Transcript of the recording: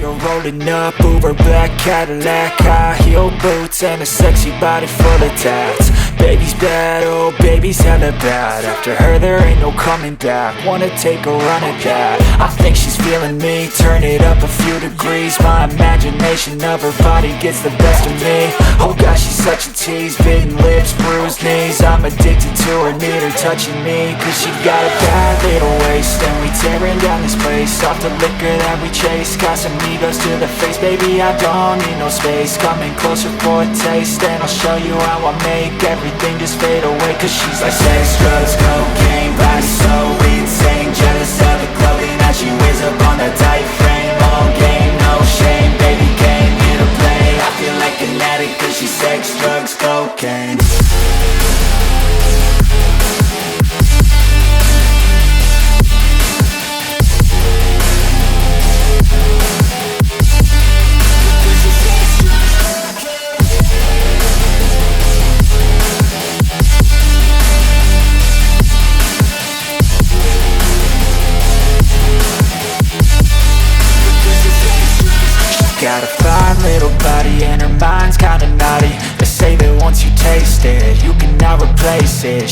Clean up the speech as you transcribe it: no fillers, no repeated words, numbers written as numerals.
her rolling up, Uber black Cadillac, high heel boots and a sexy body full of tats. Baby's bad, oh baby's hella bad. After her there ain't no coming back. Wanna take a run at that. I think she's feeling me, turn it up a few degrees. My imagination of her body gets the best of me. Oh gosh, she's such a tease, bitten lips, bruised knees. I'm addicted to her, need her touching me, cause she got a bad little waist. And we tearing down this place, off the liquor that we chase. Got some egos to the face, baby I don't need no space. Coming closer for a taste, and I'll show you how I make everything just fade away. Cause she's like sex, drugs, cocaine, body so insane. Jealous of the clothing that she wears up on that tight frame. All game, no shame, baby came here to play. I feel like an addict cause she's sex, drugs, cocaine. Got a fine little body and her mind's kinda naughty. They say that once you taste it, you cannot replace it.